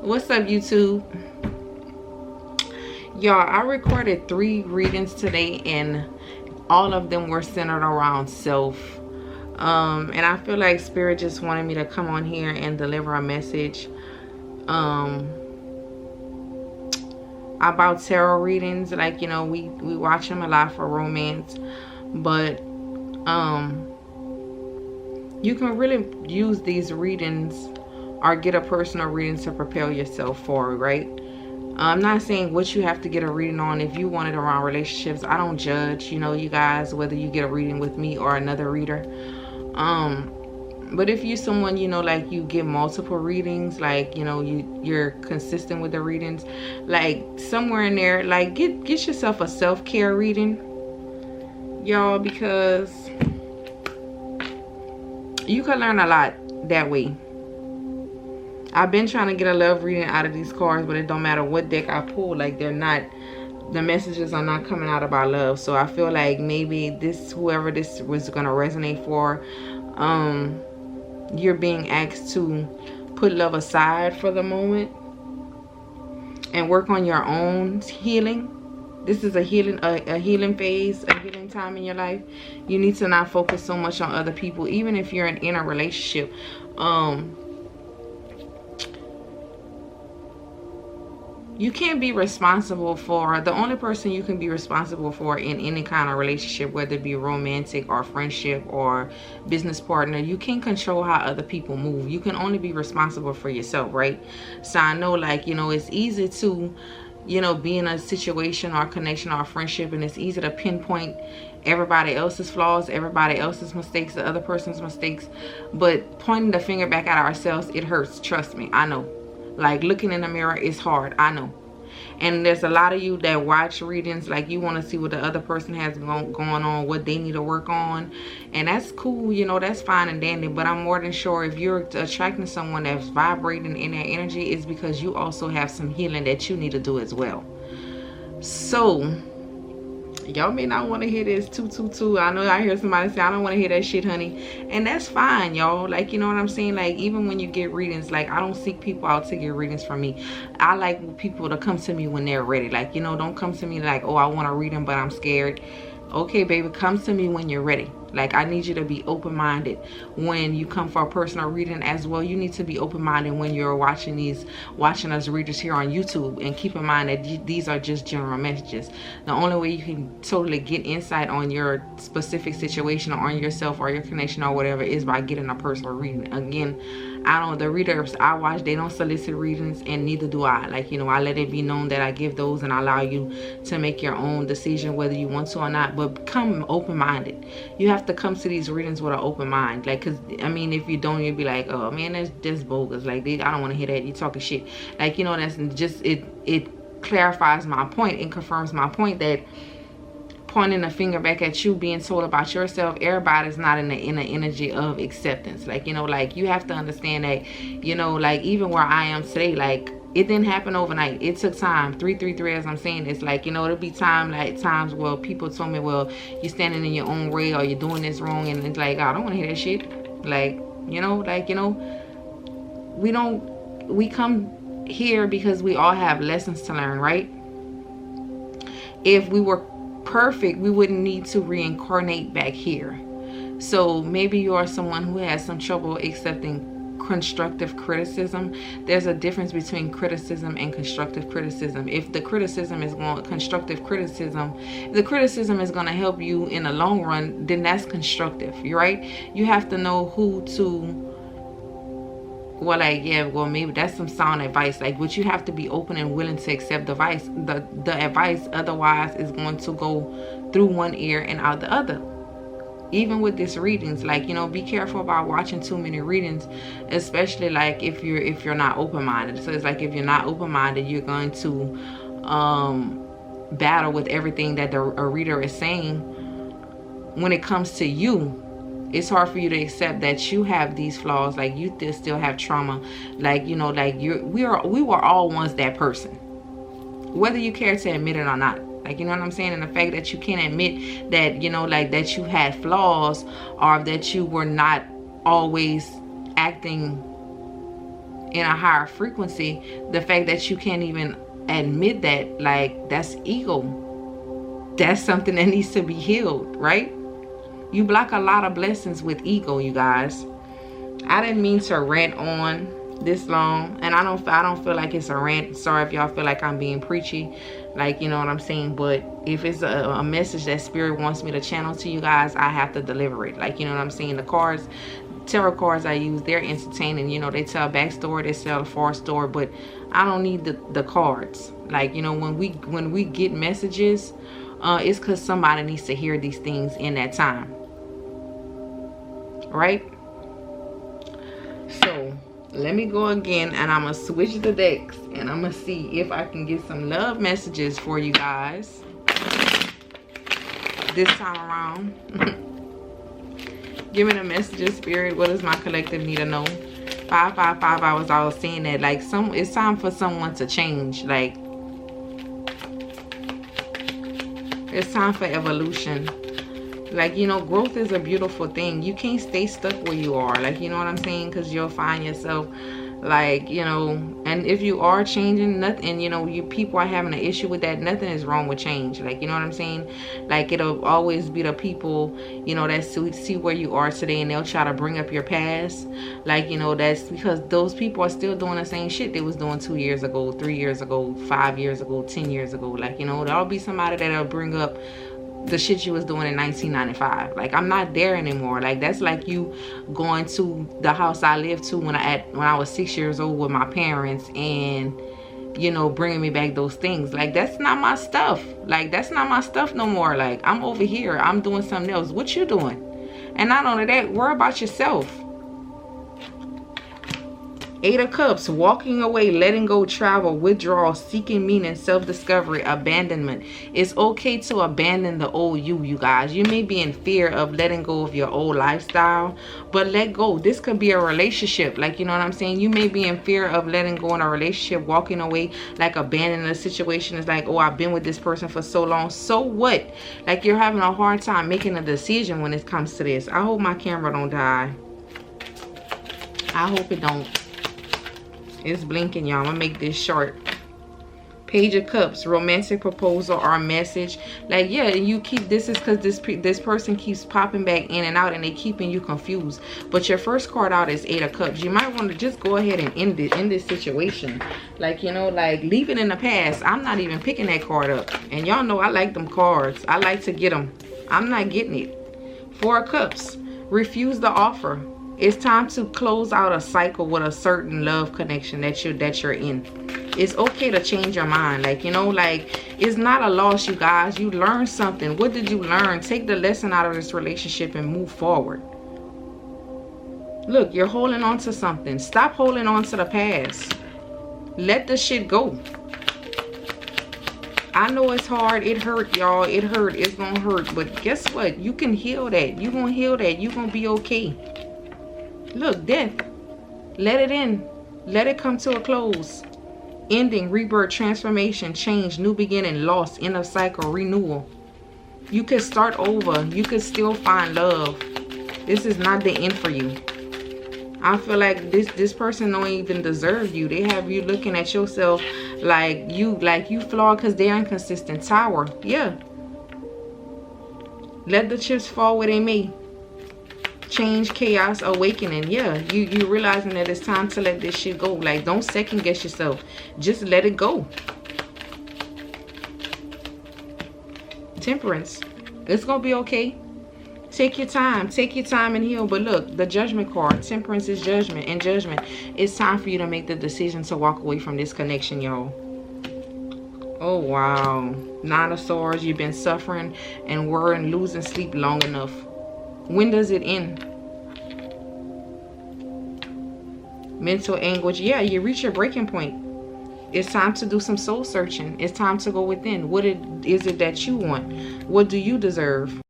What's up, YouTube? Y'all, I recorded 3 readings today, and all of them were centered around self. And I feel like Spirit just wanted me to come on here and deliver a message about tarot readings. Like, you know, we watch them a lot for romance, but you can really use these readings or get a personal reading to propel yourself forward, right? I'm not saying what you have to get a reading on. If you want it around relationships, I don't judge, you know, you guys, whether you get a reading with me or another reader. But if you're someone, you know, like you get multiple readings, like, you know, you're consistent with the readings, like somewhere in there, like get yourself a self-care reading, y'all, because you can learn a lot that way. I've been trying to get a love reading out of these cards, but it don't matter what deck I pull, like the messages are not coming out about love. So I feel like maybe whoever this was gonna resonate for, you're being asked to put love aside for the moment and work on your own healing. This is a healing phase, a healing time in your life. You need to not focus so much on other people, even if you're in a relationship. You can't be responsible for, the only person you can be responsible for in any kind of relationship, whether it be romantic or friendship or business partner, you can't control how other people move. You can only be responsible for yourself, right? So I know, like, you know, it's easy to, you know, be in a situation or connection or friendship, and it's easy to pinpoint everybody else's flaws, everybody else's mistakes, the other person's mistakes. But pointing the finger back at ourselves, it hurts. Trust me, I know. Like, looking in the mirror is hard, I know. And there's a lot of you that watch readings, like you want to see what the other person has going on, what they need to work on. And that's cool, you know, that's fine and dandy. But I'm more than sure if you're attracting someone that's vibrating in that energy, it's because you also have some healing that you need to do as well. So y'all may not want to hear this 222. I know I hear somebody say, I don't want to hear that shit, honey. And that's fine, y'all. Like, you know what I'm saying? Like, even when you get readings, like, I don't seek people out to get readings from me. I like people to come to me when they're ready. Like, you know, don't come to me like, oh, I want to read them, but I'm scared. Okay, baby, come to me when you're ready. Like, I need you to be open-minded when you come for a personal reading as well. You need to be open-minded when you're watching us readers here on YouTube. And keep in mind that these are just general messages. The only way you can totally get insight on your specific situation or on yourself or your connection or whatever is by getting a personal reading. Again, the readers I watch, they don't solicit readings, and neither do I. Like, you know, I let it be known that I give those, and I allow you to make your own decision whether you want to or not. But come open-minded. You have to come to these readings with an open mind. Like, because I mean, if you don't, you'll be like, oh man, that's bogus. Like, I don't want to hear that. You talking shit. Like, you know, that's just it clarifies my point and confirms my point that pointing a finger back at you, being told about yourself, everybody's not in the energy of acceptance. Like, you know, like, you have to understand that, you know, like, even where I am today, like, it didn't happen overnight. It took time. 333, as I'm saying, it's like, you know, it'll be times where people told me, well, you're standing in your own way, or you're doing this wrong, and it's like, I don't want to hear that shit. Like, you know, we come here because we all have lessons to learn, right? If we were perfect, we wouldn't need to reincarnate back here. So maybe you are someone who has some trouble accepting constructive criticism. There's a difference between criticism and constructive criticism. If the criticism is constructive criticism, if the criticism is going to help you in the long run, then that's constructive. You're right. You have to know who to, well, like, yeah, well, maybe that's some sound advice. Like, but you have to be open and willing to accept the advice. Otherwise, it's going to go through one ear and out the other. Even with this readings, like, you know, be careful about watching too many readings, especially like if you're not open-minded. So it's like, if you're not open-minded, you're going to battle with everything that a reader is saying. When it comes to you, it's hard for you to accept that you have these flaws. Like, you still have trauma. Like, you know, like, we were all once that person, whether you care to admit it or not. Like, you know what I'm saying? And the fact that you can't admit that, you know, like, that you had flaws, or that you were not always acting in a higher frequency, the fact that you can't even admit that, like, that's ego. That's something that needs to be healed, right? You block a lot of blessings with ego, you guys. I didn't mean to rant on this long, and I don't feel like it's a rant. Sorry if y'all feel like I'm being preachy, like, you know what I'm saying. But if it's a message that spirit wants me to channel to you guys, I have to deliver it. Like, you know what I'm saying. The cards, tarot cards I use, they're entertaining. You know, they tell a backstory, they tell a far story, but I don't need the cards. Like, you know, when we get messages, it's because somebody needs to hear these things in that time, right? So let me go again, and I'm gonna switch the decks, and I'm gonna see if I can get some love messages for you guys this time around. Give me the messages, spirit. What does my collective need to know? 555. I was saying that, like, it's time for someone to change. Like, it's time for evolution. Like, you know, growth is a beautiful thing. You can't stay stuck where you are. Like, you know what I'm saying? Because you'll find yourself, like, you know, and if you are changing, nothing, you know, you people are having an issue with that, nothing is wrong with change. Like, you know what I'm saying? Like, it'll always be the people, you know, that see where you are today, and they'll try to bring up your past. Like, you know, that's because those people are still doing the same shit they was doing 2 years ago, 3 years ago, 5 years ago, 10 years ago. Like, you know, there'll be somebody that'll bring up the shit you was doing in 1995. Like, I'm not there anymore. Like, that's like you going to the house I lived to when I was 6 years old with my parents, and, you know, bringing me back those things. Like, that's not my stuff. Like, that's not my stuff no more. Like, I'm over here, I'm doing something else. What you doing? And not only that, worry about yourself. 8 of Cups, walking away, letting go, travel, withdrawal, seeking meaning, self-discovery, abandonment. It's okay to abandon the old you guys. You may be in fear of letting go of your old lifestyle, but let go. This could be a relationship. Like, you know what I'm saying? You may be in fear of letting go in a relationship, walking away, like abandoning a situation. It's like, oh, I've been with this person for so long. So what? Like, you're having a hard time making a decision when it comes to this. I hope my camera don't die. I hope it don't. It's blinking, y'all. I'm gonna make this short. Page of Cups, romantic proposal or message. Like, yeah, you keep, this is because this person keeps popping back in and out, and they keeping you confused. But your first card out is 8 of Cups. You might want to just go ahead and end it in this situation. Like, you know, like, leave it in the past. I'm not even picking that card up, and y'all know I like them cards. I like to get them. I'm not getting it. 4 of Cups, refuse the offer. It's time to close out a cycle with a certain love connection that you're in. It's okay to change your mind. Like, you know, like, it's not a loss, you guys. You learned something. What did you learn? Take the lesson out of this relationship and move forward. Look, you're holding on to something. Stop holding on to the past. Let the shit go. I know it's hard. It hurt, y'all. It hurt. It's gonna hurt. But guess what? You can heal that. You're gonna heal that. You're gonna be okay. Look, death. Let it in. Let it come to a close. Ending, rebirth, transformation, change, new beginning, loss, end of cycle, renewal. You could start over. You could still find love. This is not the end for you. I feel like this person don't even deserve you. They have you looking at yourself like you flawed because they're inconsistent. Tower. Yeah. Let the chips fall where they may. Change, chaos, awakening. Yeah, you realizing that it's time to let this shit go. Like, don't second guess yourself. Just let it go. Temperance. It's gonna be okay. Take your time. Take your time and heal. But look, the Judgment card. Temperance is judgment. And judgment. It's time for you to make the decision to walk away from this connection, y'all. Oh, wow. 9 of Swords. You've been suffering and worrying, losing sleep long enough. When does it end? Mental anguish. Yeah, you reach your breaking point. It's time to do some soul searching. It's time to go within. What is it that you want? What do you deserve?